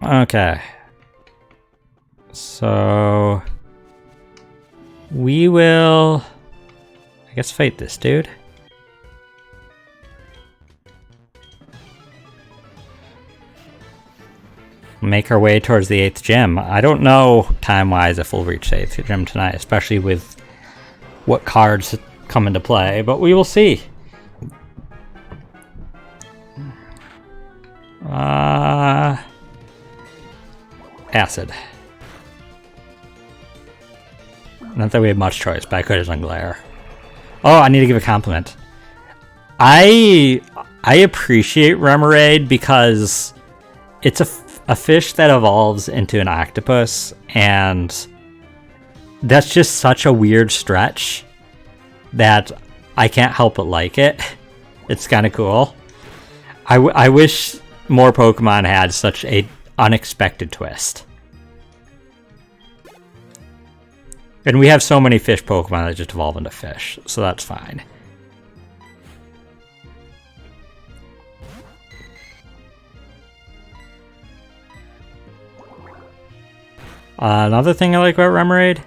Okay. So we will, I guess, fight this dude. Make our way towards the 8th gym. I don't know time-wise if we'll reach the 8th gym tonight, especially with what cards come into play, but we will see. Acid. Not that we have much choice, but I could have done Glare. Oh, I need to give a compliment. I appreciate Remoraid because it's a fish that evolves into an octopus, and that's just such a weird stretch that I can't help but like it. It's kind of cool. I wish more Pokemon had such a unexpected twist. And we have so many fish Pokemon that just evolve into fish, so that's fine. Another thing I like about Remoraid,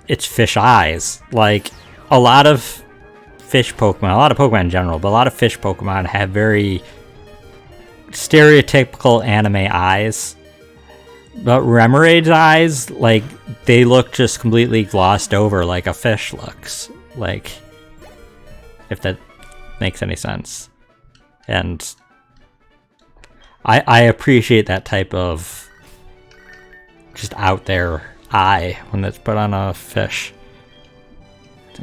it's fish eyes. Like, a lot of fish Pokemon, a lot of Pokemon in general, but a lot of fish Pokemon have very stereotypical anime eyes. But Remoraid's eyes, like, they look just completely glossed over like a fish looks. Like, if that makes any sense. And I appreciate that type of just out there eye when it's put on a fish.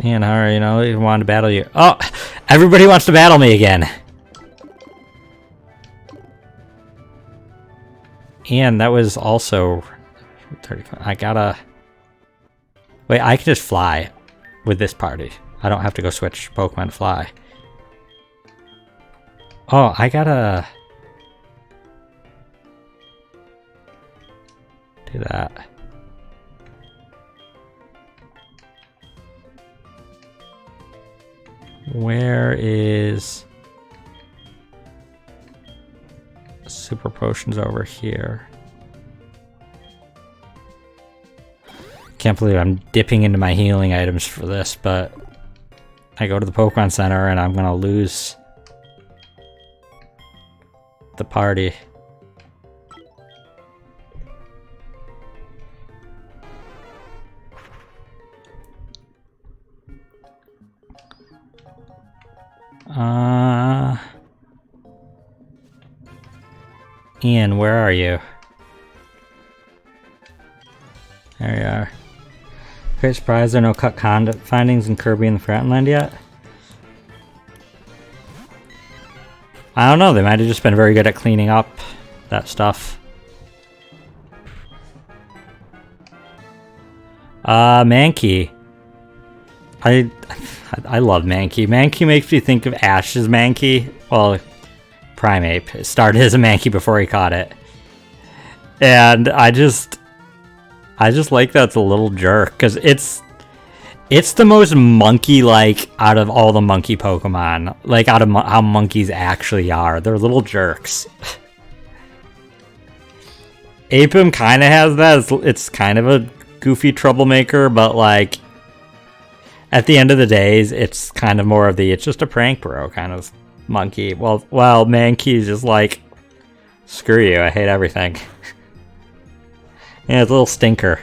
You know, you want to battle you. Oh, everybody wants to battle me again. And that was also 35. I gotta... Wait, I can just fly with this party. I don't have to go switch Pokemon to fly. Oh, I gotta... do that. Where is... Super Potions over here? Can't believe I'm dipping into my healing items for this, but I go to the Pokemon Center and I'm gonna lose the party. Ian, where are you? There you are. Great surprise, there are no cut conduct findings in Kirby and the Forgotten Land yet? I don't know, they might have just been very good at cleaning up that stuff. Mankey. I love Mankey. Mankey makes me think of Ash's Mankey. Well, Primeape. It started as a Mankey before he caught it. And I just like that it's a little jerk, because it's the most monkey-like out of all the monkey Pokemon. Like, out of how monkeys actually are. They're little jerks. Apim kind of has that. It's kind of a goofy troublemaker, but, like, at the end of the day, it's kind of more of the, it's just a prank bro kind of monkey. Well, Mankey's just like, screw you, I hate everything. Yeah, it's a little stinker.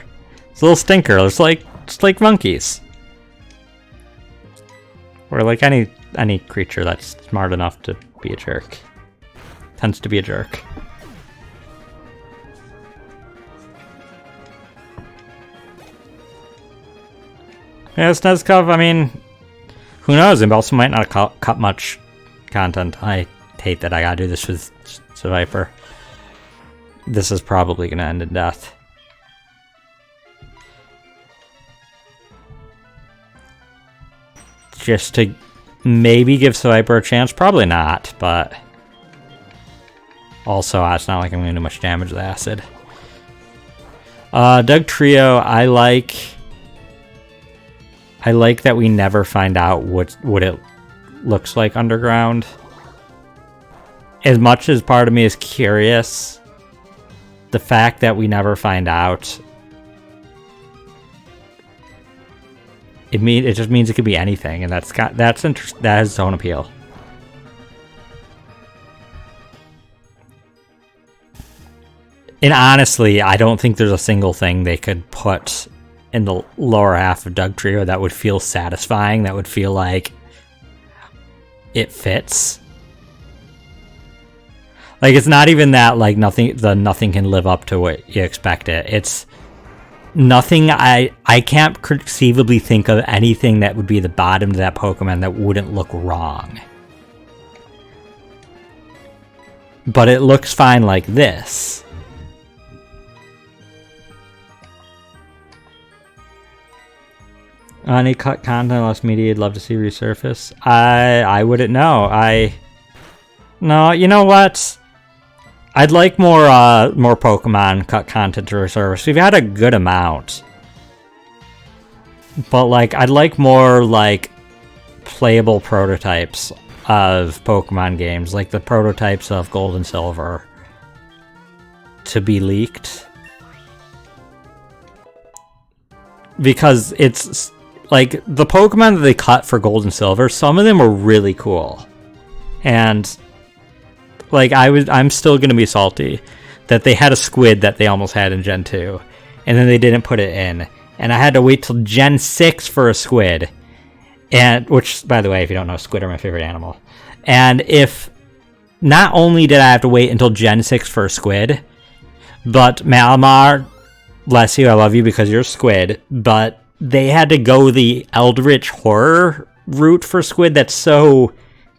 It's a little stinker. It's like monkeys. Or like any creature that's smart enough to be a jerk. Tends to be a jerk. Yeah, Snezkov, I mean, who knows? It also might not have cut much content. I hate that I gotta do this with Viper. This is probably gonna end in death. Just to maybe give Viper a chance? Probably not, but also it's not like I'm gonna do much damage with acid. Doug Trio, I like that we never find out what it looks like underground. As much as part of me is curious, the fact that we never find out, it just means it could be anything, and that has its own appeal. And honestly, I don't think there's a single thing they could put in the lower half of Dugtrio that would feel satisfying, that would feel like it fits. Like, it's not even that, like, nothing can live up to what you expect it. It's nothing. I can't conceivably think of anything that would be the bottom to that Pokemon that wouldn't look wrong. But it looks fine like this. Any cut content unless media you'd love to see resurface? I wouldn't know. No, you know what? I'd like more Pokemon cut content to resurface. We've had a good amount. But, like, I'd like more, like, playable prototypes of Pokemon games, like the prototypes of Gold and Silver, to be leaked. Because it's, like, the Pokemon that they cut for Gold and Silver, some of them were really cool. And, like, I'm still gonna be salty that they had a squid that they almost had in Gen 2, and then they didn't put it in. And I had to wait till Gen 6 for a squid. And, which, by the way, if you don't know, squid are my favorite animal. And if, not only did I have to wait until Gen 6 for a squid, but Malamar, bless you, I love you because you're a squid, but they had to go the Eldritch Horror route for squid that's so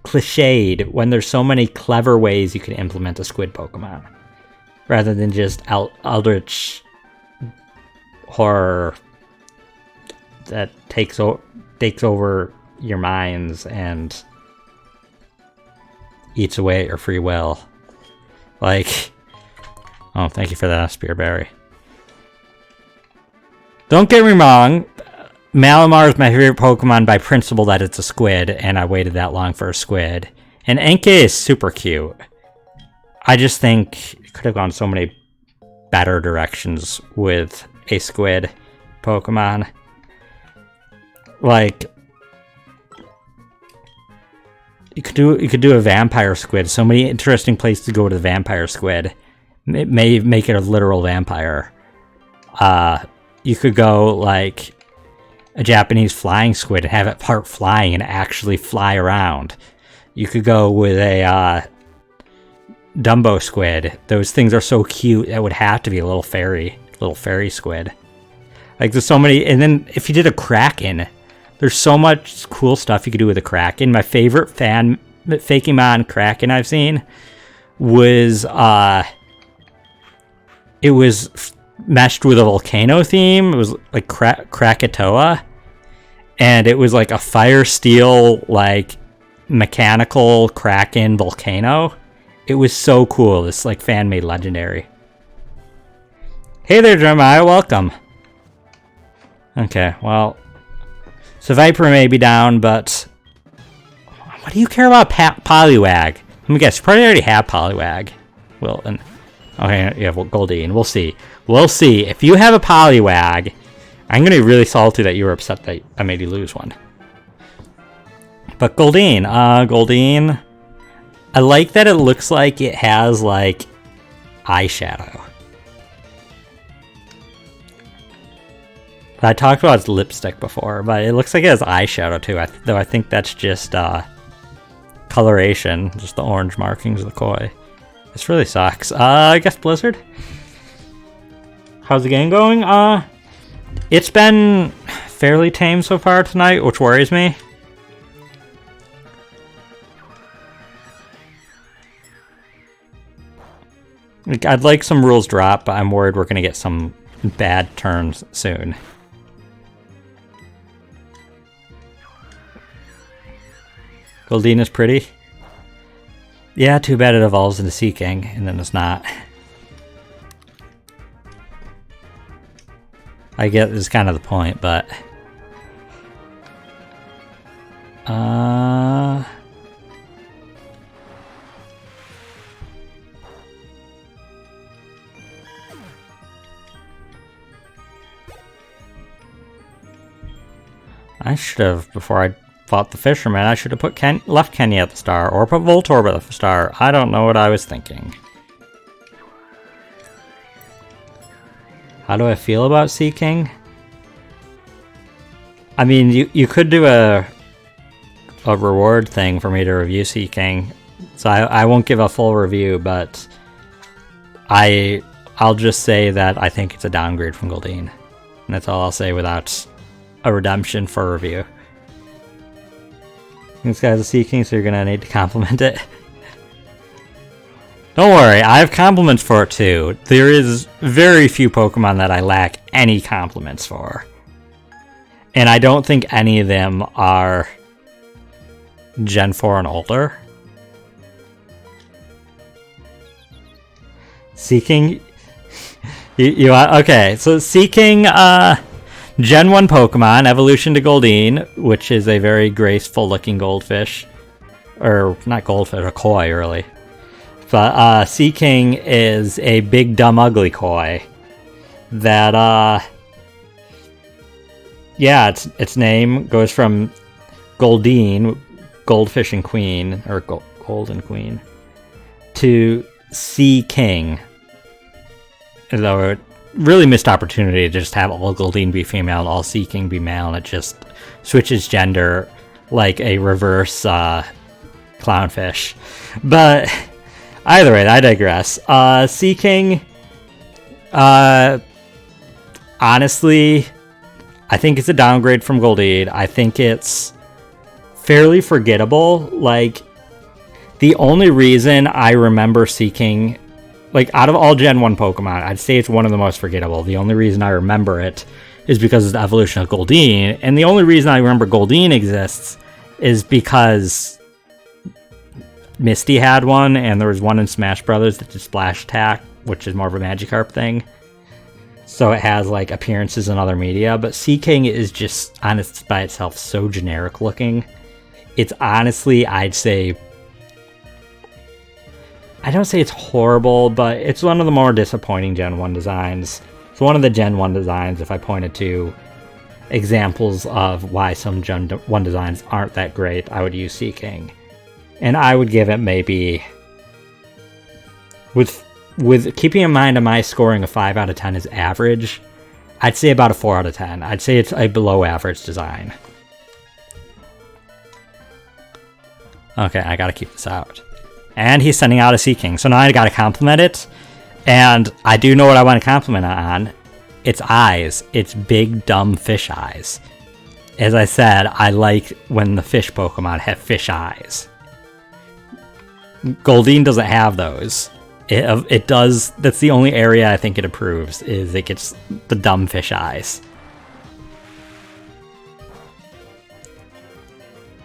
cliched when there's so many clever ways you can implement a squid Pokemon. Rather than just Eldritch Horror that takes over your minds and eats away at your free will. Like, oh, thank you for that, Spearberry. Don't get me wrong, Malamar is my favorite Pokemon by principle that it's a squid, and I waited that long for a squid. And Entei is super cute. I just think it could have gone so many better directions with a squid Pokemon. Like, you could do a vampire squid. So many interesting places to go with the vampire squid. It may make it a literal vampire. You could go like a Japanese flying squid and have it part flying and actually fly around. You could go with a Dumbo squid. Those things are so cute that would have to be a little fairy squid. Like, there's so many. And then if you did a Kraken, there's so much cool stuff you could do with a Kraken. My favorite Fakemon Kraken I've seen was it was meshed with a volcano theme. It was like Krakatoa, and it was like a fire steel, like, mechanical Kraken volcano. It was so cool. This, like, fan-made legendary. Hey there, Jeremiah, welcome. Okay, well, so Viper may be down, but what do you care about Poliwag? Let me guess, you probably already have Poliwag. Well, and okay, yeah, well, Goldeen, we'll see. We'll see. If you have a Poliwag, I'm gonna be really salty that you were upset that I made you lose one. But Goldeen, Goldeen, I like that it looks like it has, like, eyeshadow. I talked about its lipstick before, but it looks like it has eyeshadow too, though I think that's just coloration, just the orange markings of the koi. This really sucks. I guess Blizzard? How's the game going? It's been fairly tame so far tonight, which worries me. I'd like some rules drop, but I'm worried we're going to get some bad turns soon. Goldeen is pretty. Yeah, too bad it evolves into Sea King, and then it's not. I get it's kind of the point, but... I should have, before I fought the fisherman, I should have put left Kenya at the star, or put Voltorb at the star. I don't know what I was thinking. How do I feel about Seeking? I mean, you could do a reward thing for me to review Seeking, so I won't give a full review, but I'll just say that I think it's a downgrade from Goldeen. And that's all I'll say without a redemption for a review. This guy's a Seeking, so you're gonna need to compliment it. Don't worry, I have compliments for it too. There is very few Pokemon that I lack any compliments for. And I don't think any of them are Gen 4 and older. Seeking... okay, so Seeking, Gen 1 Pokemon, evolution to Goldeen, which is a very graceful-looking goldfish. Or, not goldfish, a koi, really. But, Seeking is a big, dumb, ugly koi. That, yeah, its name goes from Goldeen, Goldfish and Queen, or Golden Queen, to Sea King. Though a really missed opportunity to just have all Goldeen be female and all Sea King be male, and it just switches gender like a reverse clownfish. But either way, I digress. Sea King, honestly, I think it's a downgrade from Goldeen. I think it's fairly forgettable. Like, the only reason I remember Seeking, like, out of all Gen 1 Pokemon, I'd say it's one of the most forgettable. The only reason I remember it is because of the evolution of Goldeen. And the only reason I remember Goldeen exists is because Misty had one, and there was one in Smash Brothers that did Splash Attack, which is more of a Magikarp thing. So it has, like, appearances in other media. But Seeking is just, honest by itself, so generic looking. It's honestly, I'd say... I don't say it's horrible, but it's one of the more disappointing Gen 1 designs. It's one of the Gen 1 designs, if I pointed to examples of why some Gen 1 designs aren't that great, I would use Seeking. And I would give it maybe... With keeping in mind my scoring of 5 out of 10 is average, I'd say about a 4 out of 10. I'd say it's a below average design. Okay, I gotta keep this out. And he's sending out a Seeking, so now I gotta compliment it. And I do know what I want to compliment it on. Its eyes. Its big, dumb fish eyes. As I said, I like when the fish Pokemon have fish eyes. Goldeen doesn't have those. It does. That's the only area I think it improves, is it gets the dumb fish eyes.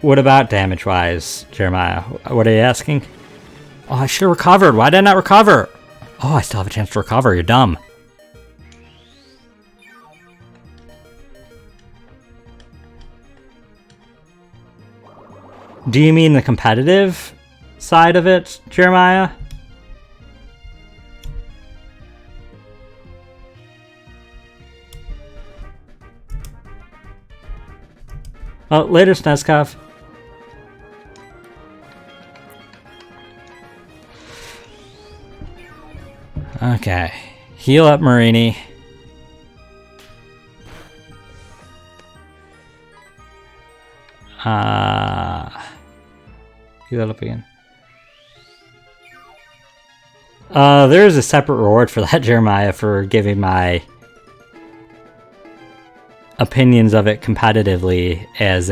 What about damage-wise, Jeremiah? What are you asking? Oh, I should have recovered. Why did I not recover? Oh, I still have a chance to recover. You're dumb. Do you mean the competitive side of it, Jeremiah? Oh, later, Snezkov. Okay. Heal up, Marini. Heal that up again. There's a separate reward for that, Jeremiah, for giving my opinions of it competitively as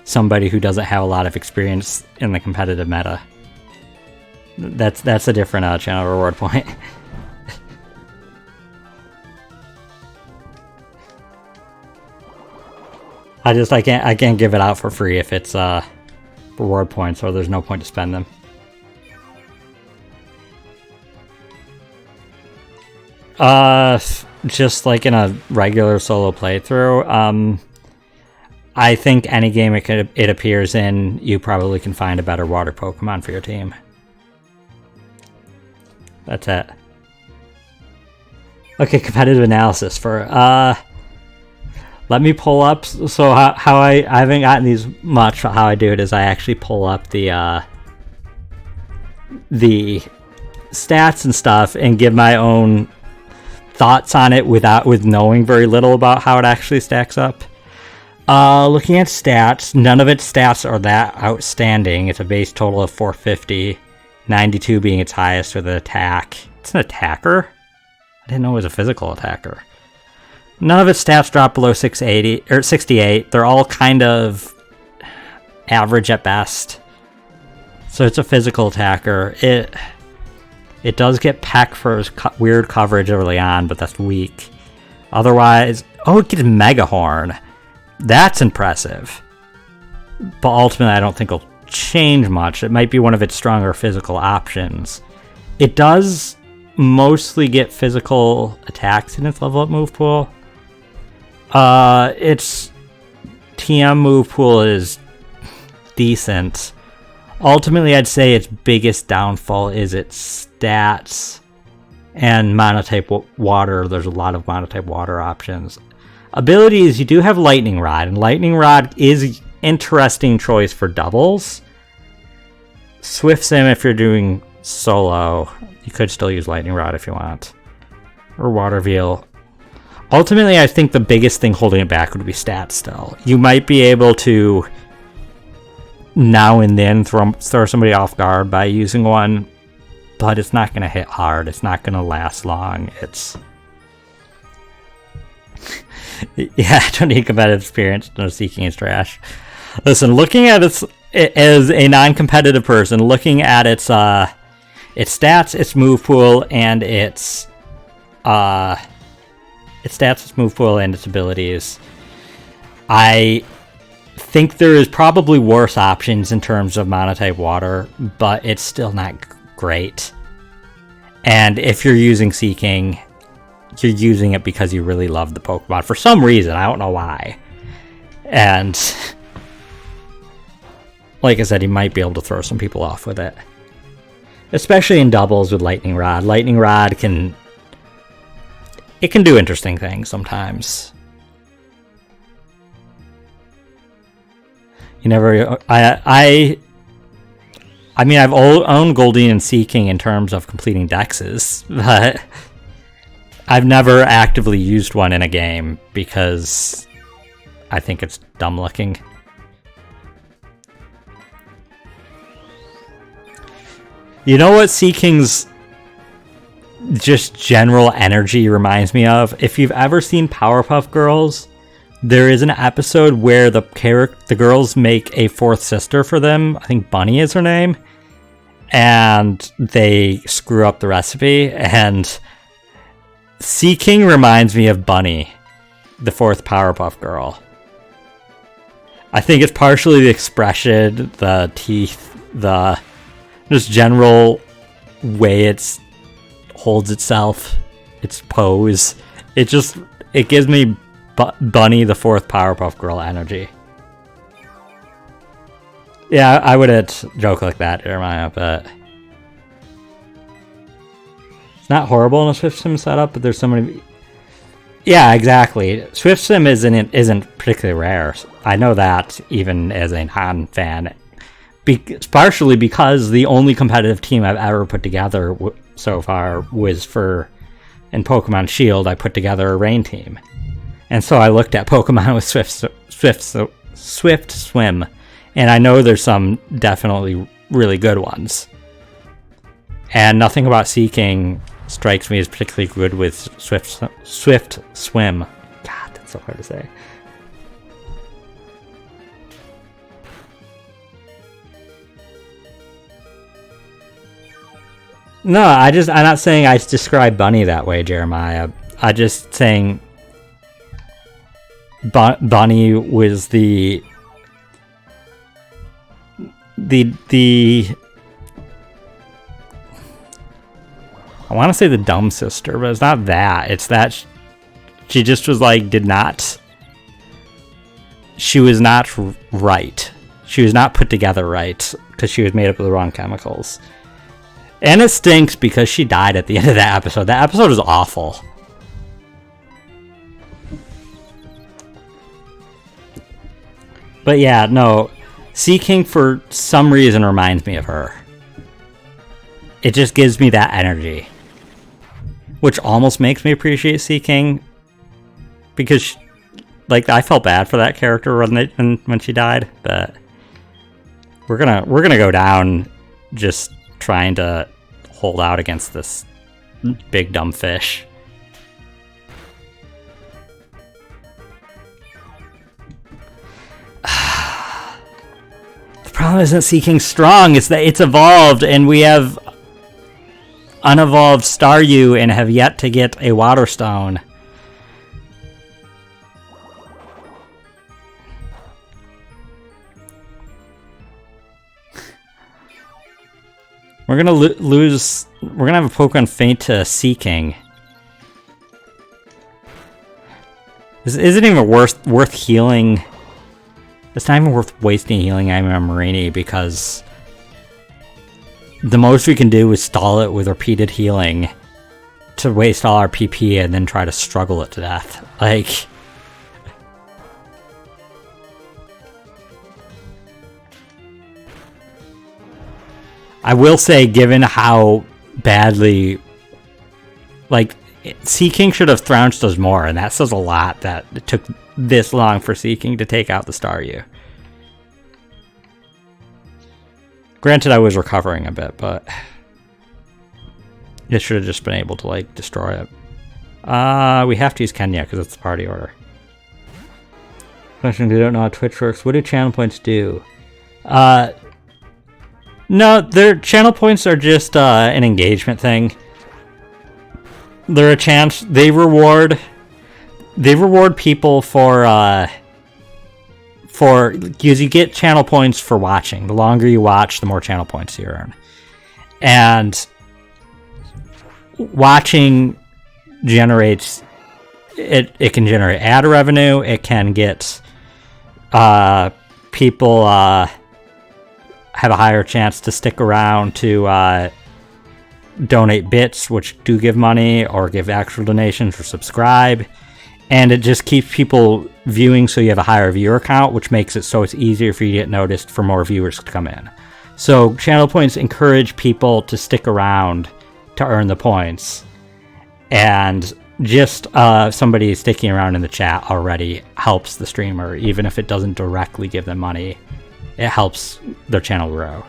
somebody who doesn't have a lot of experience in the competitive meta. That's a different channel reward point. I can't give it out for free if it's reward points, or there's no point to spend them. Just like in a regular solo playthrough, I think any game it appears in, you probably can find a better water Pokemon for your team. That's it. Okay, competitive analysis for, Let me pull up. So how I haven't gotten these much. How I do it is I actually pull up the stats and stuff and give my own thoughts on it with knowing very little about how it actually stacks up. Looking at stats, none of its stats are that outstanding. It's a base total of 450, 92 being its highest with an attack. It's an attacker? I didn't know it was a physical attacker. None of its stats drop below 680 or 68. They're all kind of average at best. So it's a physical attacker. It does get Peck for its weird coverage early on, but that's weak. Otherwise, oh, it gets Mega Horn. That's impressive. But ultimately, I don't think it'll change much. It might be one of its stronger physical options. It does mostly get physical attacks in its level up move pool. Its TM move pool is decent. Ultimately, I'd say its biggest downfall is its stats and monotype water. There's a lot of monotype water options. Abilities, you do have Lightning Rod, and Lightning Rod is interesting choice for doubles. Swift Sim, if you're doing solo, you could still use Lightning Rod if you want. Or Water Veil. Ultimately, I think the biggest thing holding it back would be stats still. You might be able to now and then throw somebody off guard by using one, but it's not going to hit hard. It's not going to last long. It's... yeah, I don't need competitive experience. No, Seeking is trash. Listen, looking at it as a non-competitive person, looking at its stats, its move pool, and its stats, its move pool, and its abilities, I think there is probably worse options in terms of monotype water, but it's still not great. And if you're using Seeking, you're using it because you really love the Pokemon for some reason. I don't know why. And like I said, you might be able to throw some people off with it, especially in doubles with Lightning Rod. Lightning Rod can do interesting things sometimes. You never... I mean, I've owned Goldeen and Seeking in terms of completing dexes, but I've never actively used one in a game because I think it's dumb looking. You know what Seeking's just general energy reminds me of? If you've ever seen Powerpuff Girls, there is an episode where the girls make a fourth sister for them. I think Bunny is her name. And they screw up the recipe. And Seeking reminds me of Bunny, the fourth Powerpuff Girl. I think it's partially the expression, the teeth, the just general way it holds itself, its pose. It gives me Bunny, the fourth Powerpuff Girl energy. Yeah, I wouldn't joke like that, Jeremiah, but it's not horrible in a Swift Sim setup, but there's so many... Yeah, exactly. Swift Sim isn't particularly rare. I know that even as a non-fan. It's partially because the only competitive team I've ever put together so far was in Pokemon Shield, I put together a rain team. And so I looked at Pokemon with Swift Swim, and I know there's some definitely really good ones. And nothing about Seeking strikes me as particularly good with Swift Swim. God, that's so hard to say. No, I'm not saying I describe Bunny that way, Jeremiah. I'm just saying Bunny was the I want to say the dumb sister, but it's not that. It's that she just was like, she was not right. She was not put together right because she was made up of the wrong chemicals. And it stinks because she died at the end of that episode. That episode was awful. But yeah, no. Sea King for some reason reminds me of her. It just gives me that energy. Which almost makes me appreciate Sea King. Because, like, I felt bad for that character when she died. But we're gonna go down just trying to hold out against this big dumb fish. The problem isn't Sea King strong, it's that it's evolved and we have unevolved Staryu and have yet to get a Water Stone. We're gonna lose. We're gonna have a Pokemon faint to Sea King. This isn't even worth healing. It's not even worth wasting healing Marini because the most we can do is stall it with repeated healing to waste all our PP and then try to struggle it to death. Like, I will say, given how badly, like, Sea King should have trounced us more, and that says a lot that it took this long for Sea King to take out the Staryu. Granted, I was recovering a bit, but it should have just been able to, like, destroy it. We have to use Kenya because it's the party order. Question: they don't know how Twitch works. What do channel points do? No, their channel points are just an engagement thing. They're a chance. They reward people for because you get channel points for watching. The longer you watch, the more channel points you earn. And watching generates it can generate ad revenue. It can get people have a higher chance to stick around to donate bits, which do give money, or give actual donations, or subscribe. And it just keeps people viewing, so you have a higher viewer count, which makes it so it's easier for you to get noticed for more viewers to come in. So channel points encourage people to stick around to earn the points. And just somebody sticking around in the chat already helps the streamer, even if it doesn't directly give them money. It helps their channel grow.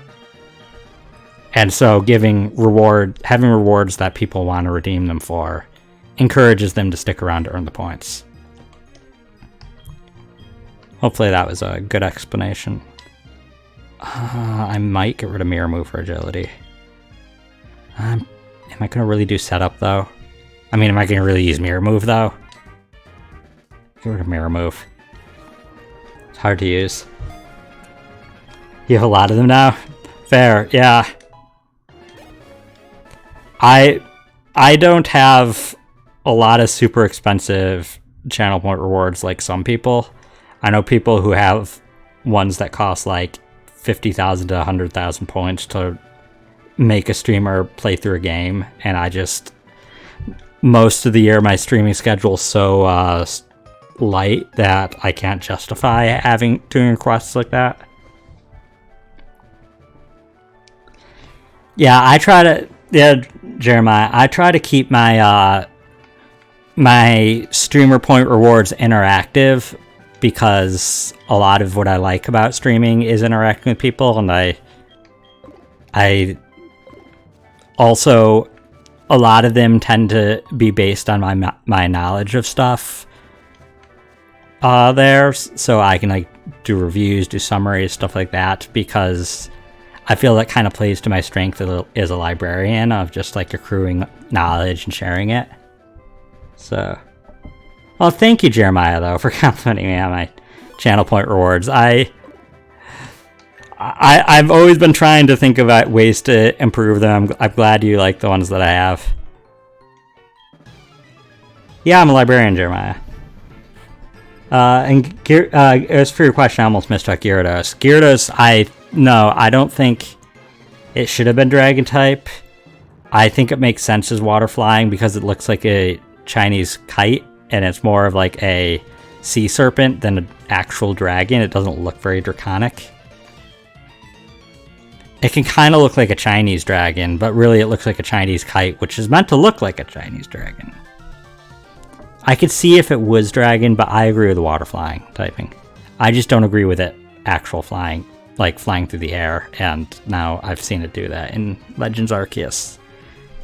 And so having rewards that people want to redeem them for encourages them to stick around to earn the points. Hopefully that was a good explanation. I might get rid of Mirror Move for agility. Am I going to really do setup though? I mean, am I going to really use Mirror Move though? Get rid of Mirror Move. It's hard to use. You have a lot of them now? Fair, yeah. I don't have a lot of super expensive channel point rewards like some people. I know people who have ones that cost like 50,000 to 100,000 points to make a streamer play through a game, and I just, most of the year my streaming schedule is so light that I can't justify doing requests like that. Yeah, Jeremiah, I try to keep my my streamer point rewards interactive, because a lot of what I like about streaming is interacting with people, and I also, a lot of them tend to be based on my knowledge of stuff there, so I can like do reviews, do summaries, stuff like that, because I feel that kind of plays to my strength as a librarian of just like accruing knowledge and sharing it. So, well, thank you, Jeremiah, though, for complimenting me on my channel point rewards. I've always been trying to think about ways to improve them. I'm glad you like the ones that I have. Yeah, I'm a librarian, Jeremiah. As for your question, I almost missed out Gyarados. Gyarados, I don't think it should have been Dragon type. I think it makes sense as water flying because it looks like a Chinese kite, and it's more of like a sea serpent than an actual dragon. It doesn't look very draconic. It can kind of look like a Chinese dragon, but really it looks like a Chinese kite, which is meant to look like a Chinese dragon. I could see if it was dragon, but I agree with the water flying typing. I just don't agree with it actual flying, like flying through the air, and now I've seen it do that in Legends Arceus.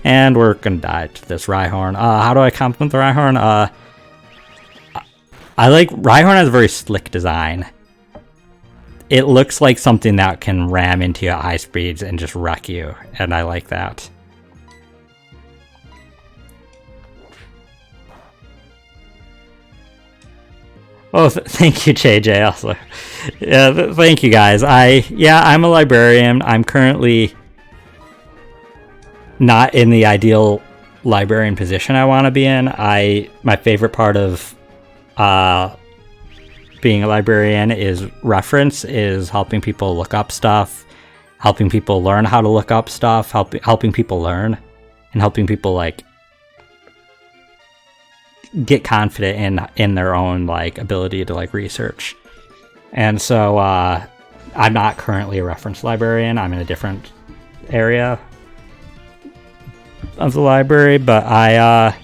And we're gonna die to this Rhyhorn. How do I compliment the Rhyhorn? I like Rhyhorn has a very slick design. It looks like something that can ram into your high speeds and just wreck you, and I like that. Oh, thank you, JJ. Also, yeah, thank you guys. I'm a librarian. I'm currently not in the ideal librarian position I want to be in. My favorite part of being a librarian is reference, is helping people look up stuff, helping people learn how to look up stuff, helping people learn, and helping people like get confident in their own like ability to like research. And so I'm not currently a reference librarian. I'm in a different area of the library, but I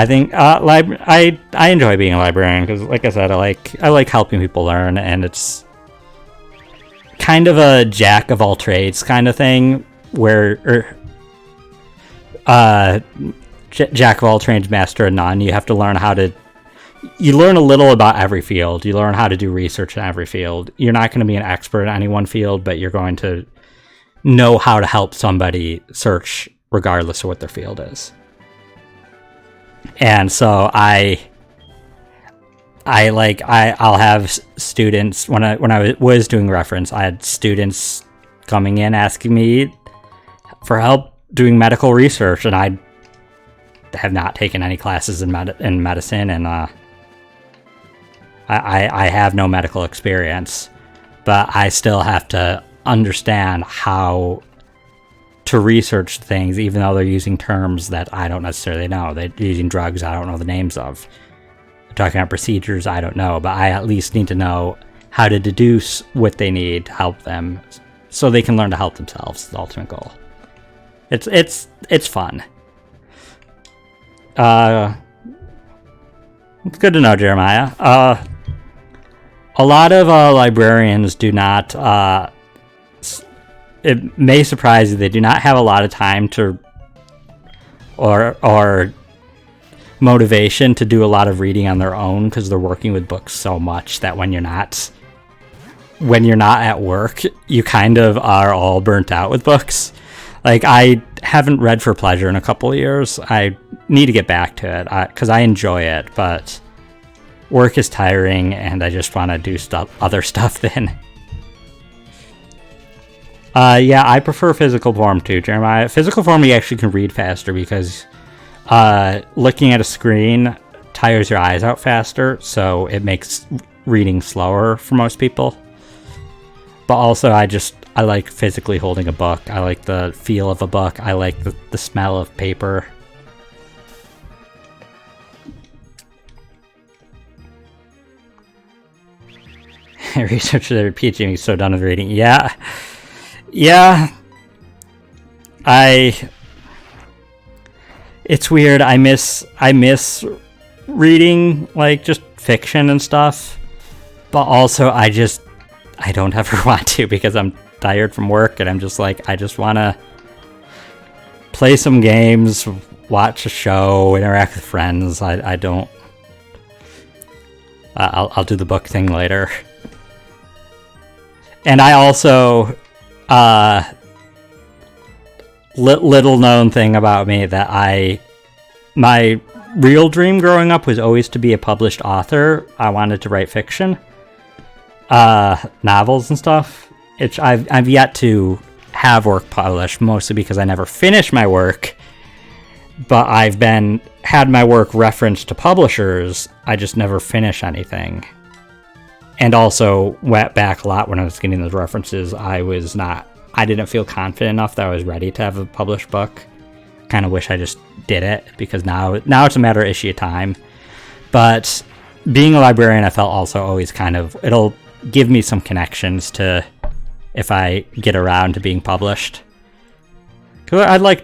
think I enjoy being a librarian because, like I said, I like helping people learn, and it's kind of a jack of all trades kind of thing, where jack of all trades, master of none. You have to learn you learn a little about every field. You learn how to do research in every field. You're not going to be an expert in any one field, but you're going to know how to help somebody search regardless of what their field is. And so I'll have students when I was doing reference, I had students coming in asking me for help doing medical research, and I have not taken any classes in medicine, and I have no medical experience, but I still have to understand how to research things, even though they're using terms that I don't necessarily know. They're using drugs I don't know the names of. They're talking about procedures I don't know, but I at least need to know how to deduce what they need to help them so they can learn to help themselves. Is the ultimate goal. It's fun. It's good to know, Jeremiah. A lot of librarians do not, it may surprise you, they do not have a lot of time to, or motivation to do a lot of reading on their own, because they're working with books so much that when you're not at work, you kind of are all burnt out with books. Like, I haven't read for pleasure in a couple of years. I need to get back to it because I enjoy it, but work is tiring and I just want to do other stuff then. I prefer physical form too, Jeremiah. Physical form you actually can read faster because looking at a screen tires your eyes out faster, so it makes reading slower for most people. But also I like physically holding a book. I like the feel of a book. I like the smell of paper. Researchers are PhD is so done with reading. Yeah. It's weird. I miss reading, like, just fiction and stuff. But also I don't ever want to because I'm tired from work and I'm just like, I just want to play some games, watch a show, interact with friends. I don't. I'll do the book thing later. And I also, little known thing about me that my real dream growing up was always to be a published author. I wanted to write fiction, novels and stuff. I've yet to have work published, mostly because I never finished my work. But I've had my work referenced to publishers. I just never finish anything. And also went back a lot when I was getting those references. I didn't feel confident enough that I was ready to have a published book. kind of wish I just did it, because now it's a matter of issue time. But being a librarian, I felt also always kind of, it'll give me some connections to if I get around to being published. Because I'd like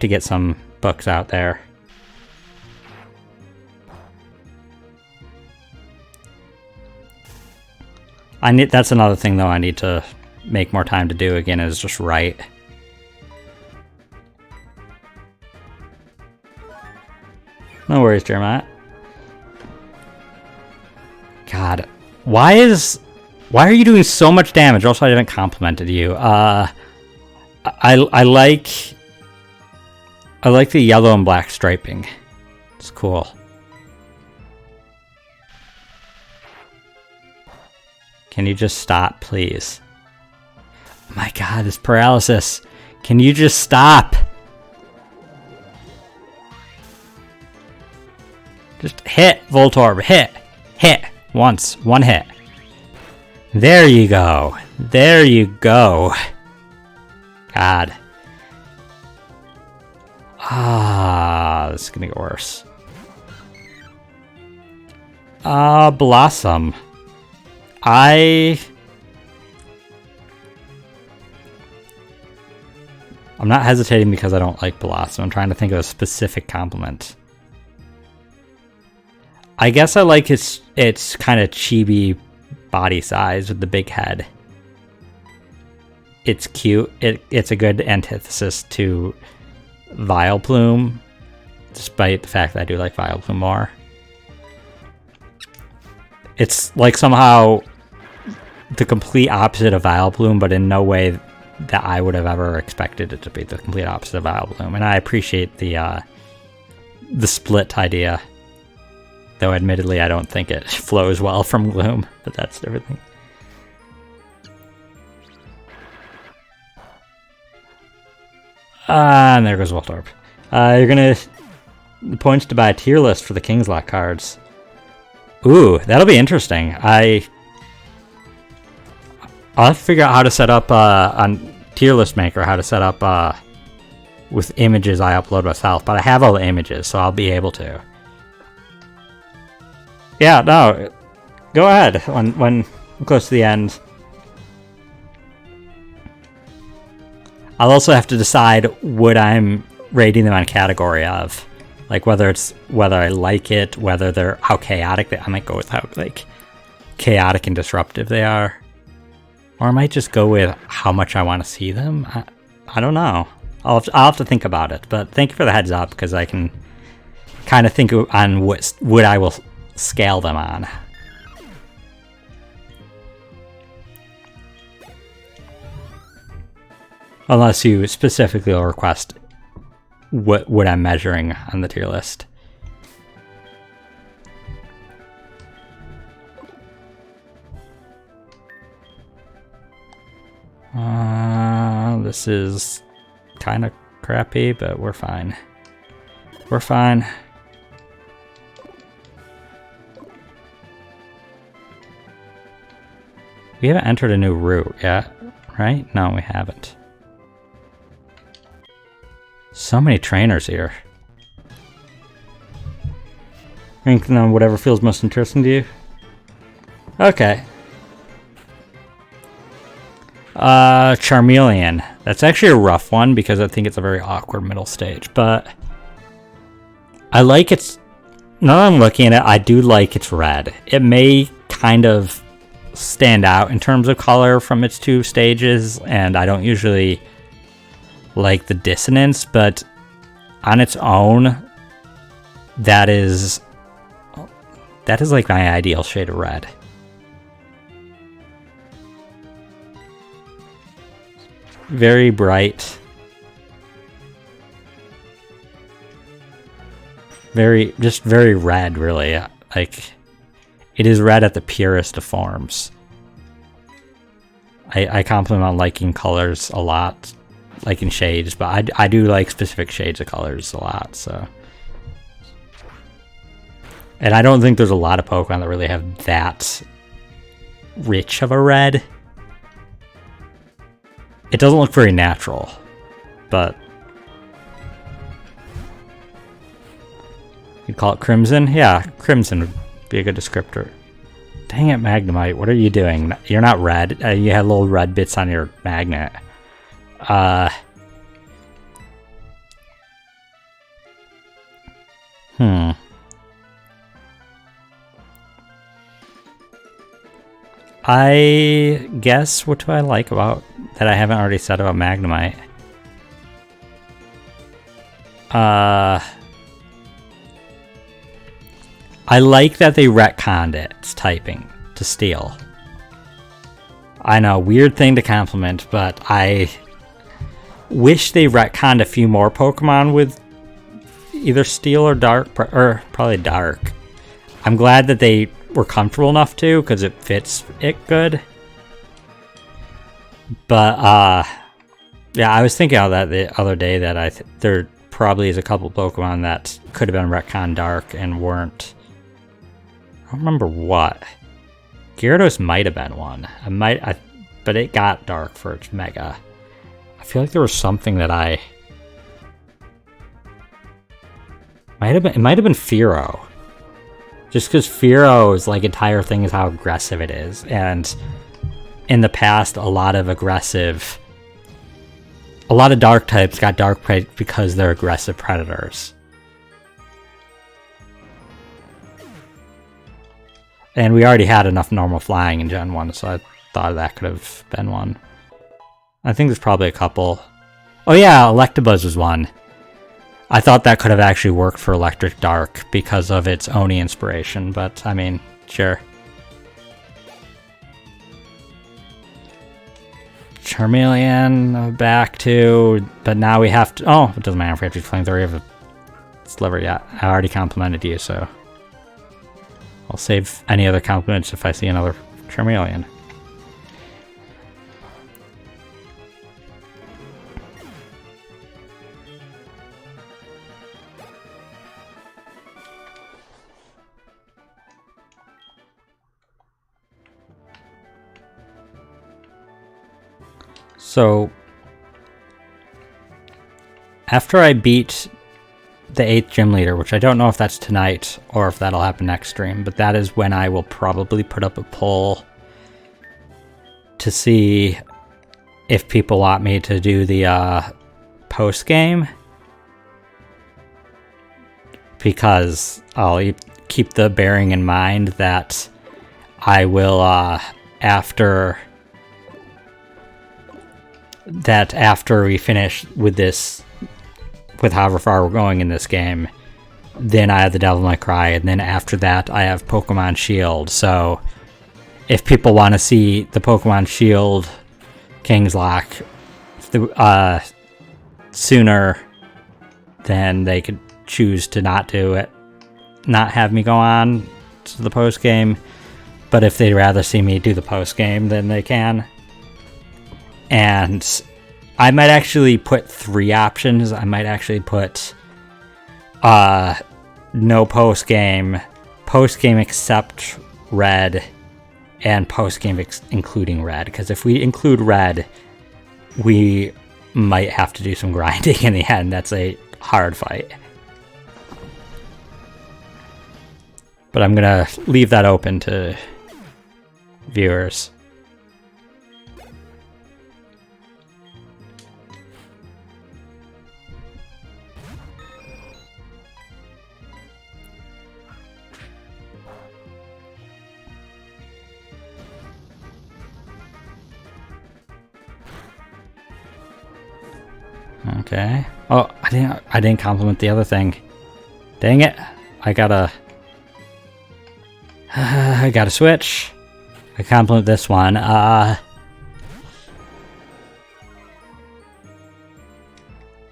to get some books out there. That's another thing though I need to make more time to do again, is just write. No worries, Jeremiah. God, why are you doing so much damage? Also, I haven't complimented you. I like the yellow and black striping. It's cool. Can you just stop, please? Oh my God, this paralysis. Can you just stop? Just hit, Voltorb. Hit. Once. One hit. There you go. There you go. God. This is gonna get worse. Blossom. I'm not hesitating because I don't like Blossom. I'm trying to think of a specific compliment. I guess I like its kind of chibi body size with the big head. It's cute. It's a good antithesis to Vileplume, despite the fact that I do like Vileplume more. It's like somehow the complete opposite of Vileplume, but in no way that I would have ever expected it to be the complete opposite of Vileplume. And I appreciate the split idea. Though admittedly I don't think it flows well from Gloom, but that's everything. And there goes Voltorb. You're gonna points to buy a tier list for the Kingslocke cards. Ooh, that'll be interesting. I'll have to figure out how to set up on Tier List Maker, how to set up with images I upload myself, but I have all the images, so I'll be able to. Yeah, no, go ahead when we're close to the end. I'll also have to decide what I'm rating them on category of. Like whether I like it, whether they're how chaotic I might go with how like chaotic and disruptive they are. Or I might just go with how much I want to see them. I don't know. I'll have to think about it. But thank you for the heads up, because I can kind of think on what I will scale them on. Unless you specifically will request what I'm measuring on the tier list. This is kind of crappy, but we're fine. We're fine. We haven't entered a new route yet, right? No, we haven't. So many trainers here. Ranking on whatever feels most interesting to you. Okay. Charmeleon. That's actually a rough one because I think it's a very awkward middle stage, but I like its... Now that I'm looking at it, I do like its red. It may kind of stand out in terms of color from its two stages, and I don't usually like the dissonance, but on its own, that is like my ideal shade of red. Very bright. Just very red, really. Like, it is red at the purest of forms. I compliment on liking colors a lot, liking shades, but I do like specific shades of colors a lot, so. And I don't think there's a lot of Pokemon that really have that rich of a red. It doesn't look very natural, but You'd call it Crimson? Yeah, Crimson would be a good descriptor. Dang it, Magnemite, what are you doing? You're not red. You had little red bits on your magnet. I guess, what do I like about that I haven't already said about Magnemite? I like that they retconned its typing to Steel. I know, weird thing to compliment, but I wish they retconned a few more Pokemon with either Steel or Dark, or probably Dark. I'm glad that they were comfortable enough to, because it fits it good. But, yeah, I was thinking of that the other day, that there probably is a couple Pokemon that could have been retcon Dark and weren't. I don't remember what. Gyarados might have been one. But it got Dark for its Mega. I feel like there was something that it might have been Fearow. Just because Fearo's like entire thing is how aggressive it is, and in the past a lot of Dark types got Dark because they're aggressive predators. And we already had enough normal flying in Gen 1, so I thought that could have been one. I think there's probably a couple. Oh yeah, Electabuzz was one. I thought that could have actually worked for Electric Dark because of its Oni inspiration, but I mean, sure. Charmeleon back to, but now we have to, oh, it doesn't matter if we have to claim 3 of a Sliver yet. I already complimented you, so I'll save any other compliments if I see another Charmeleon. So, after I beat the 8th gym leader, which I don't know if that's tonight or if that'll happen next stream, but that is when I will probably put up a poll to see if people want me to do the post-game, because I'll keep the bearing in mind that I will, after we finish with this, with however far we're going in this game, then I have the Devil May Cry, and then after that I have Pokemon Shield. So if people want to see the Pokemon Shield Kingslocke sooner, then they could choose to not do it, not have me go on to the post game. But if they'd rather see me do the post game, then they can. And I might actually put 3 options. I might actually put no post-game except red, and post-game including red. Because if we include red, we might have to do some grinding in the end. That's a hard fight. But I'm going to leave that open to viewers. Okay. Oh, I didn't compliment the other thing. Dang it. I gotta switch. I compliment this one. I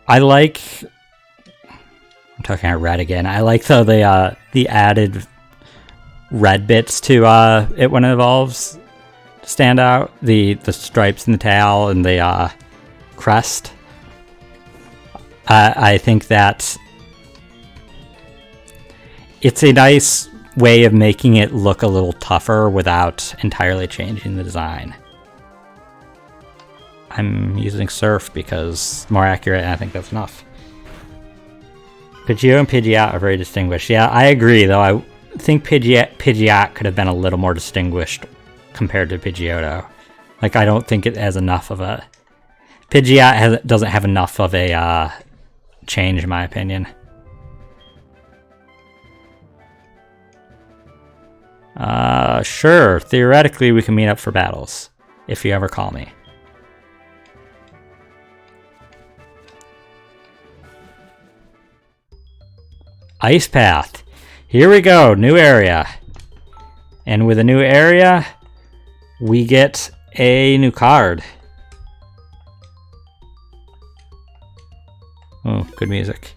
like, I'm talking about red again. I like the added red bits to it when it evolves to stand out. The stripes in the tail and the crest. I think that it's a nice way of making it look a little tougher without entirely changing the design. I'm using Surf because it's more accurate, and I think that's enough. Pidgeot and Pidgeot are very distinguished. Yeah, I agree, though. I think Pidgeot could have been a little more distinguished compared to Pidgeotto. Like, I don't think it has enough of a... Pidgeot doesn't have enough of a change, in my opinion. Sure. Theoretically, we can meet up for battles. If you ever call me. Ice Path. Here we go. New area. And with a new area, we get a new card. Oh, good music.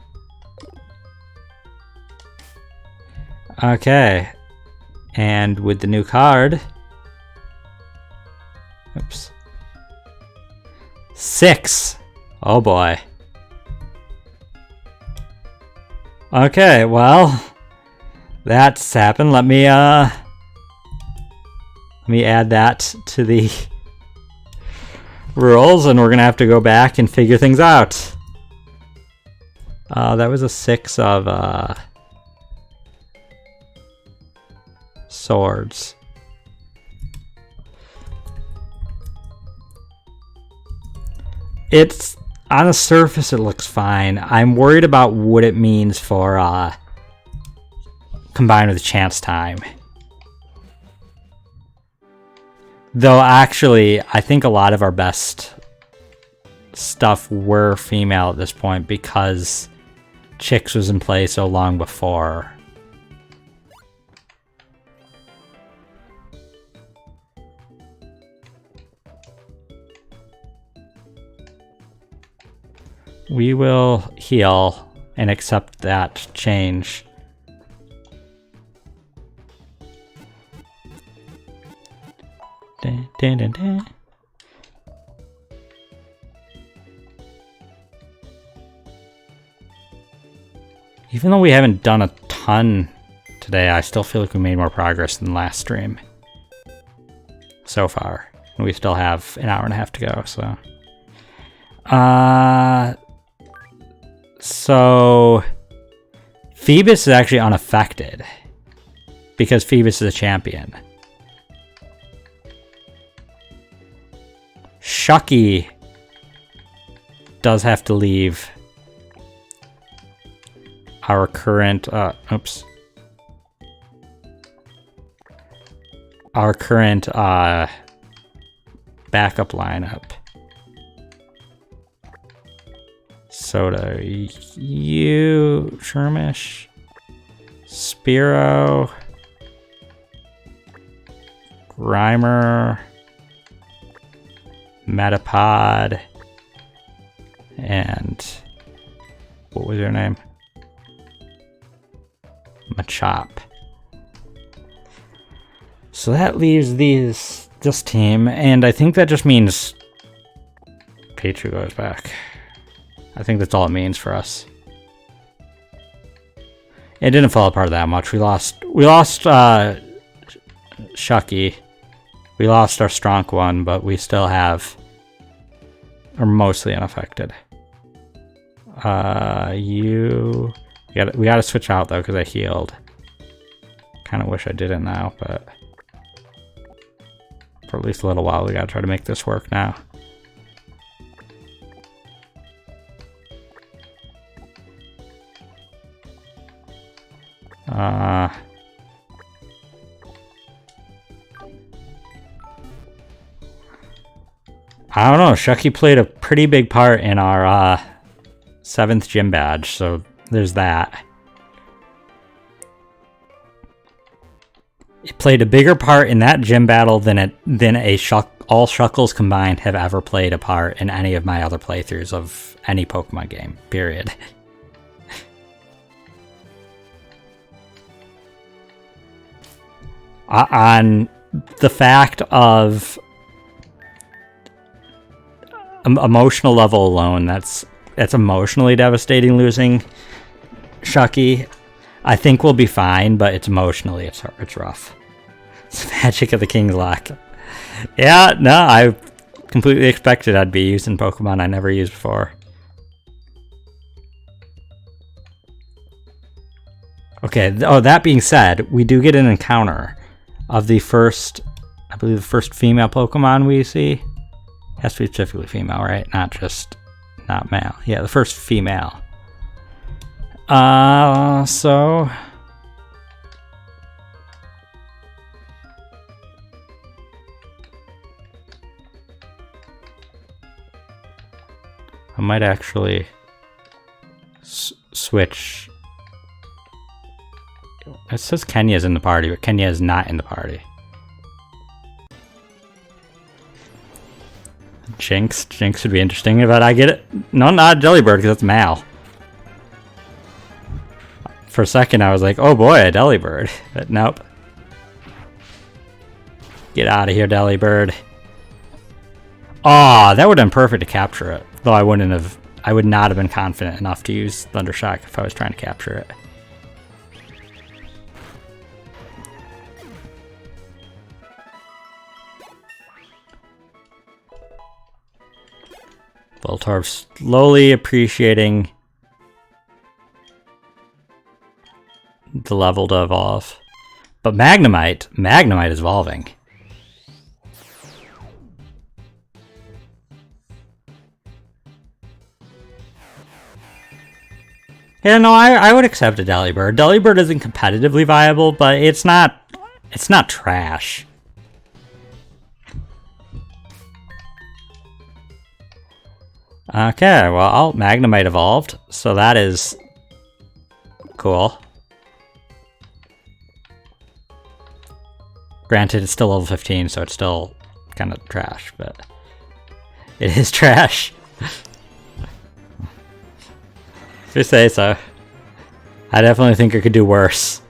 Okay. And with the new card... Oops. 6. Oh boy. Okay, well, that's happened. Let me add that to the rules, and we're gonna have to go back and figure things out. That was a 6 of swords. It's on the surface, it looks fine. I'm worried about what it means for combined with chance time. Though actually, I think a lot of our best stuff were female at this point because Chicks was in play so long before. We will heal and accept that change. Dun, dun, dun, dun. Even though we haven't done a ton today, I still feel like we made more progress than last stream. So far. And we still have an hour and a half to go, so... So, Phoebus is actually unaffected because Phoebus is a champion. Shucky does have to leave our current, our current, backup lineup. Soda, you, Shermish, Spiro, Grimer, Metapod, and what was your name? Machop. So that leaves this team, and I think that just means Pichu goes back. I think that's all it means for us. It didn't fall apart that much. We lost Shucky. We lost our strong one, but we still are mostly unaffected. We gotta switch out though because I healed. Kind of wish I didn't now, but for at least a little while we gotta try to make this work now. I don't know, Shucky played a pretty big part in our 7th gym badge, so there's that. It played a bigger part in that gym battle than all Shuckles combined have ever played a part in any of my other playthroughs of any Pokemon game, period. On the fact of emotional level alone, that's emotionally devastating losing Shucky. I think we'll be fine, but it's emotionally, it's rough. It's the magic of the Kingslocke. Yeah, no, I completely expected I'd be using Pokemon I never used before. Okay, oh, that being said, we do get an encounter of the first, I believe the first female Pokemon we see. Has to be specifically female, right? Not male. Yeah, the first female. So... I might actually switch. It says Kenya's in the party, but Kenya is not in the party. Jinx would be interesting, but I get it. No, not Delibird, because that's male. For a second, I was like, oh boy, a Delibird. But nope. Get out of here, Delibird. Oh, that would have been perfect to capture it. Though I would not have been confident enough to use Thundershock if I was trying to capture it. Voltorb slowly appreciating the level to evolve. But Magnemite is evolving. Yeah, no, I would accept a Delibird. Delibird isn't competitively viable, but it's not trash. Okay, well, Magnemite evolved, so that is cool. Granted, it's still level 15, so it's still kind of trash, but it is trash. If you say so. I definitely think it could do worse.